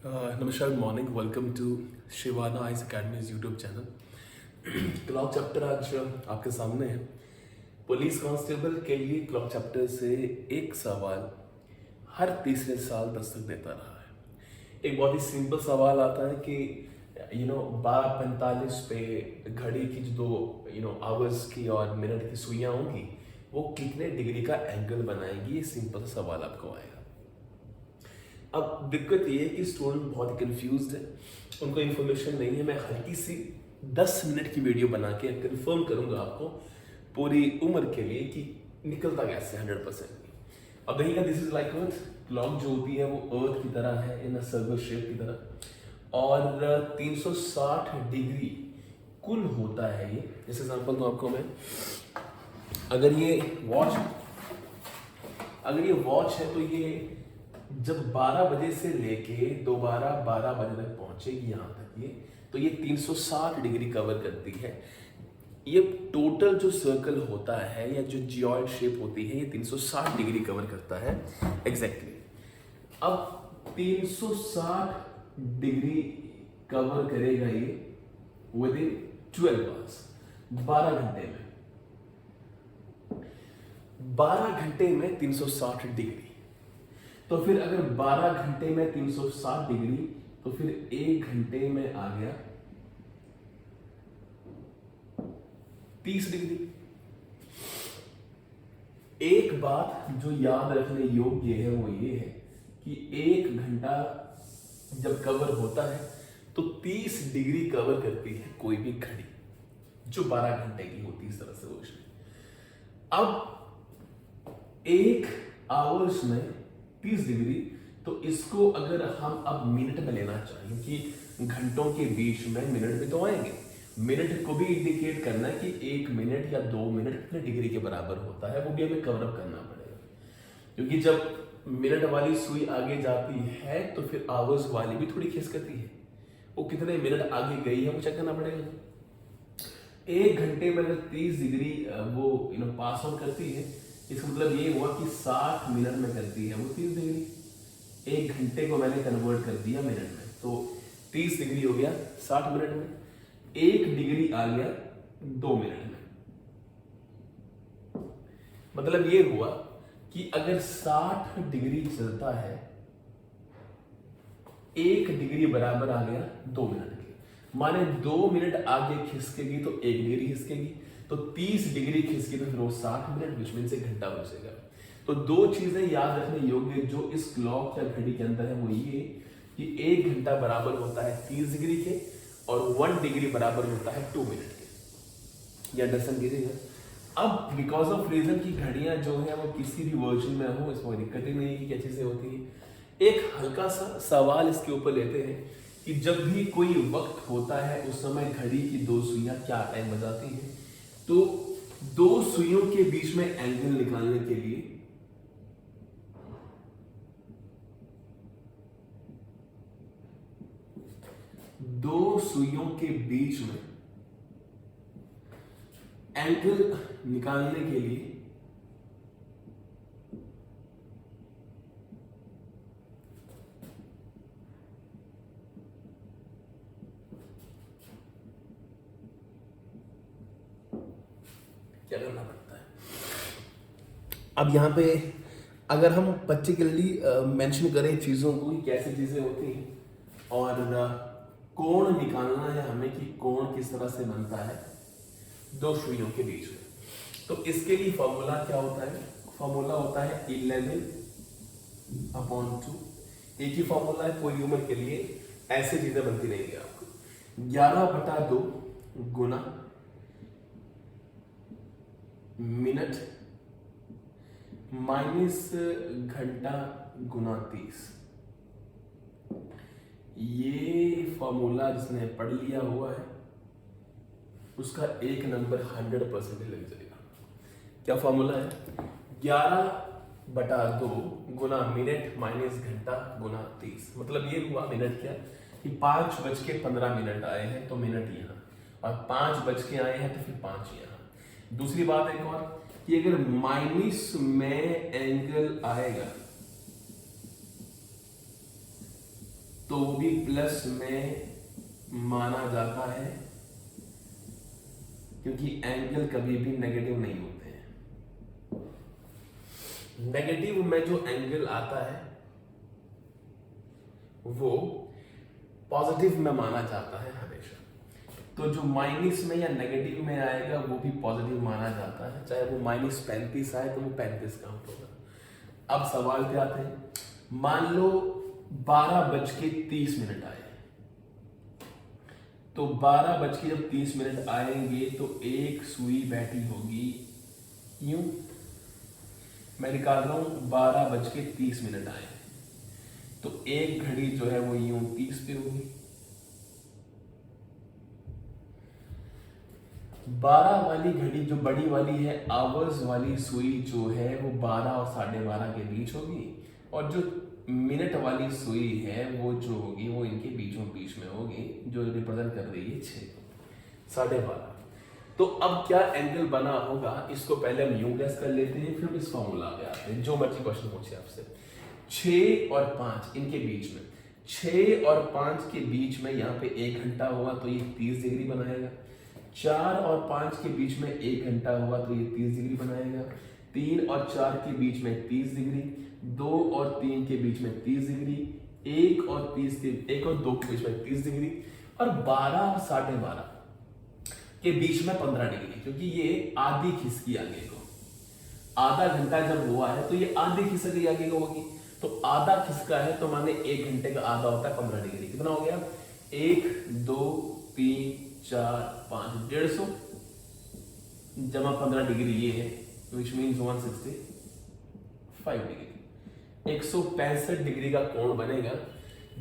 नमस्कार, good morning, welcome to Shivana ice academy's YouTube channel. Clock chapter आज आपके सामने है। पुलिस कांस्टेबल के लिए क्लॉक चैप्टर से एक सवाल हर तीसरे साल दस्तक देता रहा है। एक बहुत ही सिंपल सवाल आता है कि 12:45 पे घड़ी की जो दो आवर्स की और मिनट की सुइयां होंगी वो कितने डिग्री का एंगल बनाएगी। ये सिंपल सवाल आपको आएगा। अब दिक्कत ये है कि स्टूडेंट बहुत ही कंफ्यूज्ड है, उनको इन्फॉर्मेशन नहीं है। मैं हल्की सी 10 मिनट की वीडियो बना के कंफर्म करूंगा आपको पूरी उम्र के लिए कि निकलता कैसे 100%। अब देखिएगा, this is like earth. Clock जो होती है वो अर्थ की तरह है, इन सर्कल शेप की तरह, और 360 डिग्री कुल होता है ये। जैसे एग्जांपल दूं आपको मैं, अगर ये वॉच है तो ये जब 12 बजे से लेके दोबारा 12 बजे तक पहुंचेगी यहाँ तक तो ये 360 डिग्री कवर करती है। ये टोटल जो सर्कल होता है या जो जियोइड शेप होती है ये 360 डिग्री कवर करता है एग्जैक्टली। अब 360 डिग्री कवर करेगा ये विद इन 12 आवर्स, 12 घंटे में। 12 घंटे में 360 डिग्री, तो फिर अगर 12 घंटे में 360 डिग्री तो फिर 1 घंटे में आ गया 30 डिग्री। एक बात जो याद रखने योग्य है वो ये है कि 1 घंटा जब कवर होता है तो 30 डिग्री कवर करती है कोई भी घड़ी जो 12 घंटे की होती है। इस तरह से रोशनी अब 1 आवर्स में 30 डिग्री, तो इसको अगर हम अब मिनट में लेना चाहें कि घंटों के बीच में मिनट भी तो आएंगे, मिनट को भी इंडिकेट करना है कि 1 मिनट या 2 मिनट कितने डिग्री के बराबर होता है, वो भी हमें कवर अप करना पड़ेगा। क्योंकि जब मिनट वाली सुई आगे जाती है तो फिर आवर्स वाली भी थोड़ी खिसकती है, वो कितने मिनट आगे गई है वो चेक करना पड़ेगा। 1 घंटे में अगर 30 डिग्री वो पास ऑन करती है, इसका मतलब ये हुआ कि 60 मिनट में करती है वो 30 डिग्री। 1 घंटे को मैंने कन्वर्ट कर दिया मिनट में, तो 30 डिग्री हो गया 60 मिनट में, 1 डिग्री आ गया 2 मिनट में। मतलब ये हुआ कि अगर 60 डिग्री चलता है, 1 डिग्री बराबर आ गया 2 मिनट के। माने 2 मिनट आगे खिसकेगी तो 1 डिग्री खिसकेगी, तो 30 डिग्री खिसकी तो फिर वो 60 मिनट, विच मीन से घंटा बचेगा। तो 2 चीजें याद रखने योग्य जो इस क्लॉक या घड़ी के अंदर है वो ये कि 1 घंटा बराबर होता है 30 डिग्री के और 1 डिग्री बराबर होता है 2 मिनट के। ये अंडरस्टैंड कीजिएगा। अब बिकॉज ऑफ रीजन की घड़ियां जो है वो किसी भी वर्जन में हो, इसमें दिक्कत ही नहीं कि क्या चीजें होती है। एक हल्का सा सवाल इसके ऊपर लेते हैं कि जब भी कोई वक्त होता है उस समय घड़ी की 2 सुइयां क्या टाइम बताती है। तो 2 सुइयों के बीच में एंगल निकालने के लिए दो सुइयों के बीच में एंगल निकालने के लिए क्या करना पड़ता है। अब यहां पे अगर हम पर्टिकुलरली मेंशन करें चीजों को कि कैसे चीजें होती हैं और कोण निकालना है हमें कि कोण किस तरह से बनता है 2 सुइयों के बीच में, तो इसके लिए फॉर्मूला क्या होता है। फॉर्मूला होता है 11/2। एक ही फॉर्मूला है पूरी उम्र के लिए, ऐसे चीजें बनती रहेंगी आपको। 11/2 गुना मिनट माइनस घंटा गुना 30। ये फॉर्मूला जिसने पढ़ लिया हुआ है उसका 1 नंबर 100% लग जाएगा। क्या फॉर्मूला है? 11/2 गुना मिनट माइनस घंटा गुना 30। मतलब ये हुआ मिनट क्या कि 5:15 आए हैं तो मिनट यहाँ, और 5 बज के आए हैं तो फिर 5 यहाँ। दूसरी बात एक और कि अगर माइनस में एंगल आएगा तो वो भी प्लस में माना जाता है, क्योंकि एंगल कभी भी नेगेटिव नहीं होते हैं। नेगेटिव में जो एंगल आता है वो पॉजिटिव में माना जाता है हमेशा। तो जो माइनस में या नेगेटिव में आएगा वो भी पॉजिटिव माना जाता है, चाहे वो -35 आए तो वो 35 काउंट होगा। अब सवाल पे आते हैं, मान लो 12:30 आए, तो 12:30 आएंगे तो एक सुई बैठी होगी यूं, मैं निकाल रहा हूं 12:30 आए तो एक घड़ी जो है वो यूं 30 पे होगी। 12 वाली घड़ी जो बड़ी वाली है, आवर्स वाली सुई जो है वो 12 और 12:30 के बीच होगी, और जो मिनट वाली सुई है वो जो होगी वो इनके बीचों बीच में होगी, जो रिप्रेजेंट कर रही है 6 12:30। तो अब क्या एंगल बना होगा, इसको पहले हम यूं गैस कर लेते हैं, फिर इस फॉर्मूला पे आते हैं। जो मर्जी क्वेश्चन पूछे आपसे, 6 और 5 इनके बीच में, 6 और 5 के बीच में यहाँ पे 1 घंटा हुआ तो ये 30 डिग्री बनाएगा। 4 और 5 के बीच में 1 घंटा हुआ तो ये 30 डिग्री बनाएगा। 3 और 4 के बीच में 30 डिग्री, 2 और 3 के बीच में 30 डिग्री, 1 और 2 के बीच में 30 डिग्री, और 12 और 12:30 के बीच में 15 डिग्री, क्योंकि ये आधी खिसकी आगे को, आधा घंटा जब हुआ है तो ये आधी खिसकी आगे को होगी। तो आधा खिसका है तो माने 1 घंटे का आधा होता है 15 डिग्री। कितना हो गया? 1 2 3 4 5 150 जमा 15 डिग्री ये है, विच मीन्स 165 डिग्री। 165 डिग्री का कोण बनेगा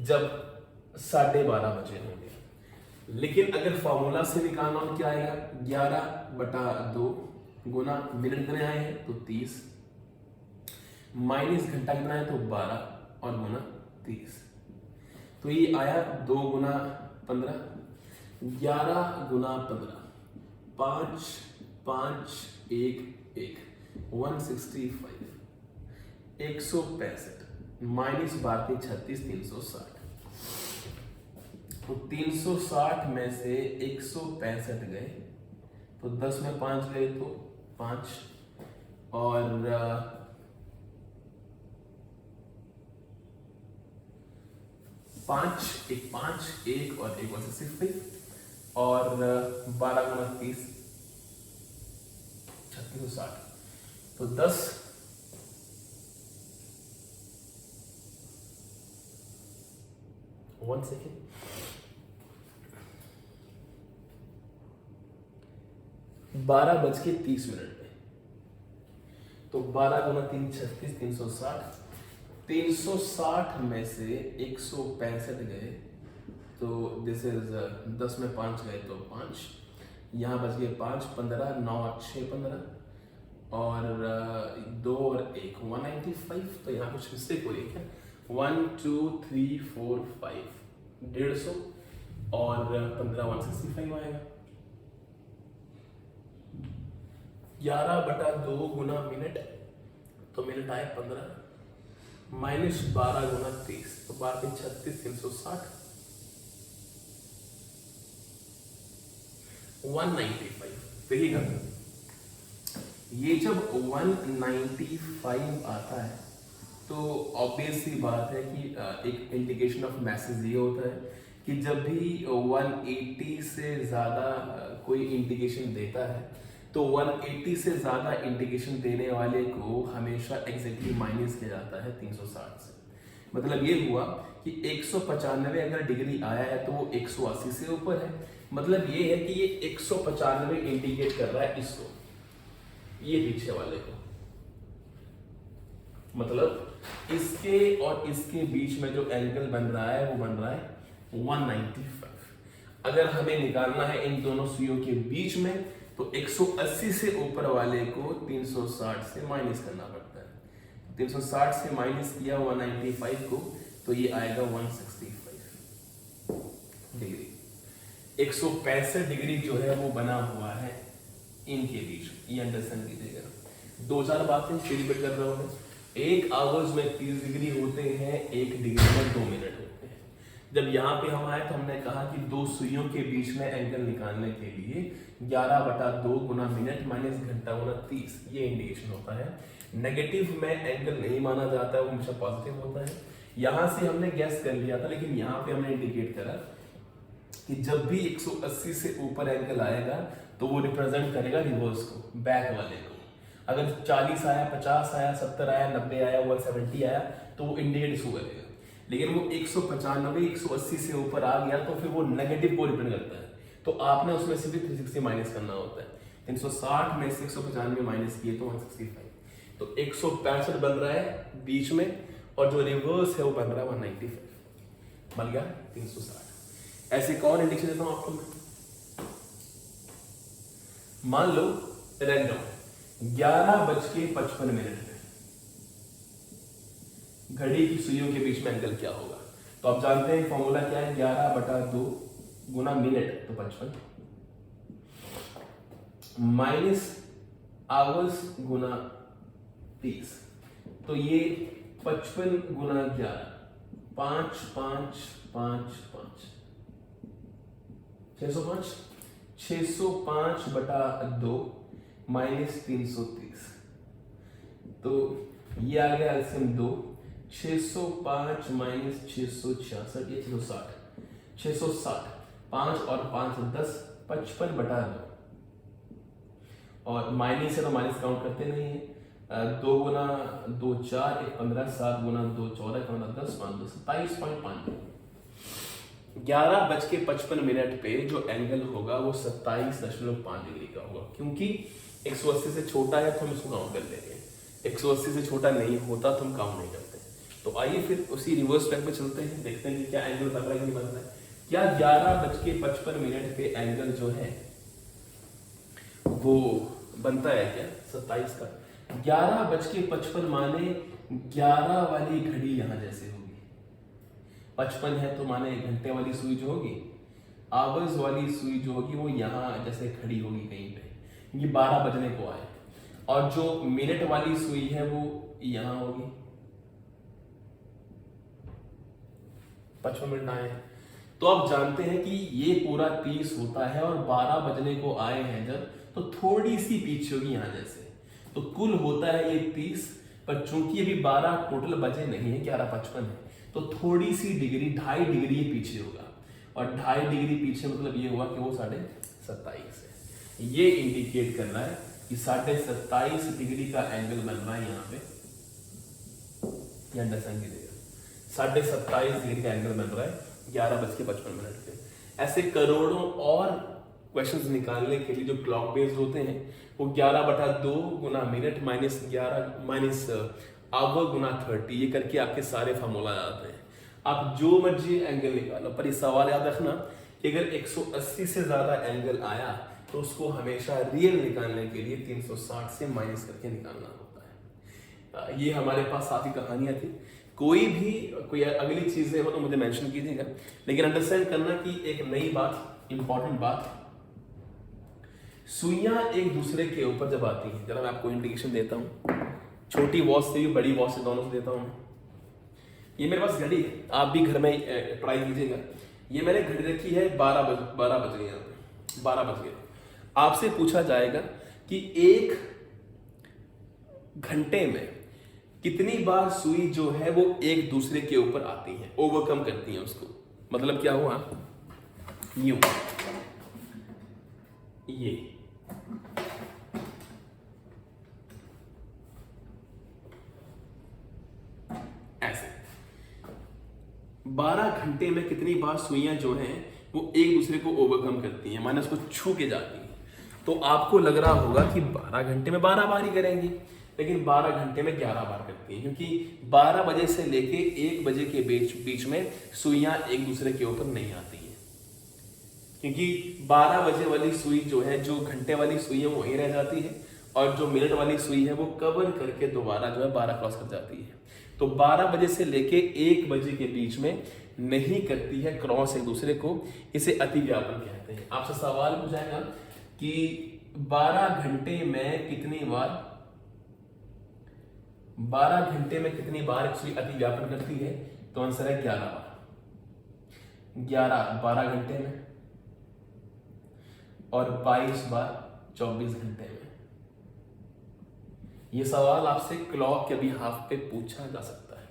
जब 12:30 बजे होंगे। लेकिन अगर फॉर्मूला से निकालना हो क्या आएगा? 11/2 गुना मिनट कितने आए हैं तो 30, माइनस घंटा कितना है तो 12 और गुना 30, तो ये आया 2 गुना 15, 11 गुना 15, 5 5 1 1 165, 165 माइनस 12 36 360। तो 360 में से 165 गए तो 10 में 5 गए तो 5, और 5 1 5 1 और 1 165, और 12 गुना 30 3660, तो 10 1 सेकेंड, 12:30 में, तो 12 गुना 3 36 360, 360 में से 165 गए तो दिस इज 10 में 5 गए तो 5, यहाँ बच गए 5 15 9 और 6 15, और 2 और 1 195, तो यहाँ कुछ मिस्टेक हो रही है क्या? 1 2 3 4 5 150 और 15 165 आएगा। 11/2 गुना मिनट, तो मिनट आए 15, माइनस 12 गुना 30, तो 12 36 360, 195। देखिएगा ये जब 195 आता है तो ऑब्वियस सी बात है कि एक इंडिकेशन ऑफ मैसेज ये होता है कि जब भी 180 से ज़्यादा कोई इंडिकेशन देता है तो 180 से ज़्यादा इंडिकेशन देने वाले को हमेशा एग्जैक्टली माइनस किया जाता है 360 से। मतलब ये हुआ कि 195 अगर डिग्री आया है तो वो 180 से ऊपर है, मतलब ये है कि ये 195 इंडिकेट कर रहा है इसको, ये पीछे वाले को, मतलब इसके और इसके बीच में जो एंगल बन रहा है वो बन रहा है 195। अगर हमें निकालना है इन दोनों सुइयों के बीच में तो 180 से ऊपर वाले को 360 से माइनस करना पड़ता है। 360 से माइनस किया 195 को तो ये आएगा 165 डिग्री। 165 डिग्री जो है वो बना हुआ है इनके बीच, ये अंडरस्टैंड कीजिएगा। 2-4 बातें रिपीट कर रहा हूं मैं। 1 आवर्स में 30 डिग्री होते हैं, 1 डिग्री में 2 मिनट होते हैं। जब यहाँ पे हम आए तो हमने कहा कि दो सुइयों के बीच में एंगल निकालने के लिए 11/2 गुना मिनट माइनस घंटा गुना 30 ये इंडिकेशन होता है। नेगेटिव में एंगल नहीं माना जाता है, वो हमेशा पॉजिटिव होता है। यहाँ से हमने गैस कर लिया था, लेकिन यहाँ पे हमने इंडिकेट करा कि जब भी 180 से ऊपर एंगल आएगा तो वो रिप्रेजेंट करेगा रिवर्स को, बैक वाले को। अगर 40 आया, 50 आया, 70 आया, 90 आया, 170 आया तो वो इंडिकेट इसको करेगा। लेकिन वो 195, 180 से ऊपर आ गया तो फिर वो नेगेटिव को रिप्रेजेंट करता है। तो आपने उसमें से भी 360 माइनस करना होता है। 360 में से 195 माइनस किए तो 165, तो 165 बन रहा है बीच में, और जो रिवर्स है वो बन रहा है 195, बन गया 360। ऐसे कौन इंडिकेशन देता हूं आपको मैं? मान लो रैंडम 11:55 में घड़ी की सुइयों के बीच में एंगल क्या होगा। तो आप जानते हैं फॉर्मूला क्या है, 11/2 गुना मिनट तो 55 माइनस आवर्स गुना 30, तो ये 55 गुना 11, 5 5 5 5 605, 605/2 माइनस 330, तो ये आ गया एलसीएम 2, 605 माइनस 666, ये 660, 660, 5 और 5 10, 55/2, और माइनस है तो माइनस काउंट करते नहीं है। 2 गुना 2 4, 1 15, 7 गुना 2 14, 15 10, 5 2 27.5। 11:55 पे जो एंगल होगा वो 27.5 डिग्री का होगा, क्योंकि 180 से छोटा है तो हम इसको काउंट कर लेंगे, 180 से छोटा नहीं होता तो हम काउंट नहीं करते। तो आइए फिर उसी रिवर्स ट्रैक पे चलते हैं, देखते हैं कि क्या एंगल बन रहा है कि नहीं बन रहा है। क्या 11:55 पे एंगल जो है वो बनता है क्या 27 का? 11:55 माने 11 वाली घड़ी यहां जैसे होगी, 55 है तो माने घंटे वाली सुई जो होगी, आवर्स वाली सुई जो होगी वो यहां जैसे खड़ी होगी कहीं पे, ये 12 बजने को आए, और जो मिनट वाली सुई है वो यहां होगी, 55 मिनट आए। तो आप जानते हैं कि ये पूरा 30 होता है और 12 बजने को आए हैं जब, तो थोड़ी सी पीछे होगी यहां जैसे, तो कुल होता है ये 30, पर चूंकि अभी 12 टोटल बजे नहीं है, 11:55 है, तो थोड़ी सी डिग्री 2.5 डिग्री ये पीछे होगा, और 2.5 डिग्री पीछे मतलब ये हुआ कि वो 27.5 है। ये इंडिकेट कर रहा है कि 27.5 डिग्री का एंगल बन रहा है यहाँ पे, अंडरस्टैंड कीजिएगा, 27.5 डिग्री का एंगल बन रहा है 11:55 पे। ऐसे करोड़ों और क्वेश्चंस निकालने के लिए जो क्लॉक बेस्ड होते हैं वो 11/2 गुना मिनट माइनस 11 माइनस आवर गुना 30, ये करके आपके सारे फार्मूला आते हैं। आप जो मर्जी एंगल निकालो, पर ये सवाल याद रखना कि अगर 180 से ज्यादा एंगल आया तो उसको हमेशा रियल निकालने के लिए 360 से माइनस करके निकालना होता है। ये हमारे पास साथी कहानियां थी। कोई अगली चीजें हो तो मुझे मेंशन कीजिएगा, लेकिन अंडरस्टैंड करना कि एक नई बात, इंपॉर्टेंट बात, सुइयां एक दूसरे के ऊपर जब आती हैं, जरा मैं आपको इंडिकेशन देता हूं, छोटी वॉच से भी, बड़ी वॉच से, दोनों से देता हूं। ये मेरे पास घड़ी है, आप भी घर में ट्राई कीजिएगा। ये मैंने घड़ी रखी है 12 बज गए, यहाँ पे 12 बज गए। आपसे पूछा जाएगा कि एक घंटे में कितनी बार सुई जो है वो एक दूसरे के ऊपर आती है, ओवरकम करती है उसको। मतलब क्या हुआ, यूं, ये ऐसे 12 घंटे में कितनी बार सुइयां जो हैं वो एक दूसरे को ओवरकम करती हैं, माने उसको छू के जाती हैं। तो आपको लग रहा होगा कि 12 घंटे में 12 बार ही करेंगी, लेकिन 12 घंटे में 11 बार करती हैं, क्योंकि 12 बजे से लेके 1 बजे के बीच में सुइयां एक दूसरे के ऊपर नहीं आती हैं, क्योंकि 12 बजे वाली सुई जो है, जो घंटे वाली सुई है वो वहीं रह जाती है, और जो मिनट वाली सुई है वो कवर करके दोबारा जो है 12 क्रॉस कर जाती है। तो 12 बजे से लेके 1 बजे के बीच में नहीं करती है क्रॉस एक दूसरे को, इसे अतिव्यापन कहते हैं। आपसे सवाल पूछाएगा कि 12 घंटे में कितनी बार, 12 घंटे में कितनी बार एक सुई अतिव्यापन करती है, तो आंसर है 11 बार। 12 घंटे में और 22 बार 24 घंटे में। ये सवाल आपसे क्लॉक के बिहाफ पे पूछा जा सकता है।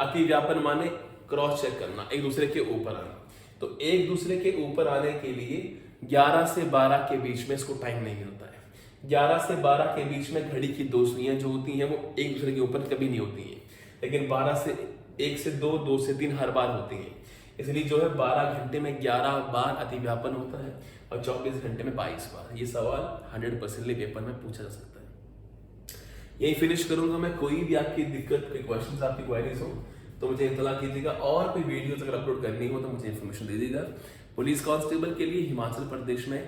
अति व्यापन माने क्रॉस चेक करना, एक दूसरे के ऊपर आना। तो एक दूसरे के ऊपर आने के लिए 11 से 12 के बीच में इसको टाइम नहीं मिलता है। 11 से 12 के बीच में घड़ी की 2 सुइयां जो होती हैं वो एक दूसरे के ऊपर कभी नहीं होती हैं, लेकिन 12 से 1 से 2, 2 से 3 हर बार होती हैं। इसलिए जो है 12 घंटे में 11 बार अतिव्यापन होता है और 24 घंटे में 22 बार। ये सवाल 100% पेपर में पूछा जा सकता है। यही फिनिश करूंगा मैं। कोई भी आपकी दिक्कत, कोई क्वेश्चंस, आपकी क्वेरीज हो तो मुझे इत्तला कीजिएगा, और कोई वीडियोस अगर अपलोड करनी हो तो मुझे इन्फॉर्मेशन दे दीजिएगा। पुलिस कांस्टेबल के लिए हिमाचल प्रदेश में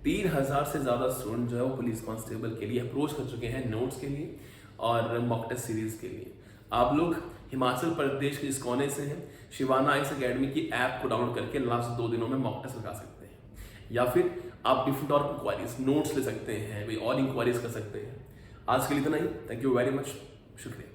3000 से ज्यादा स्टूडेंट जो है वो पुलिस कांस्टेबल के लिए अप्रोच कर चुके हैं नोट्स के लिए और मॉक टेस्ट सीरीज के लिए। आप लोग हिमाचल प्रदेश के जिस कोने से हैं, शिवाना आइस अकेडमी की ऐप को डाउनलोड करके लास्ट 2 दिनों में मॉक टेस्ट लगा सकते हैं, या फिर आप डिफरेंट और इंक्वायरीज नोट्स ले सकते हैं, और इंक्वायरीज कर सकते हैं। आज के लिए इतना ही। थैंक यू वेरी मच, शुक्रिया।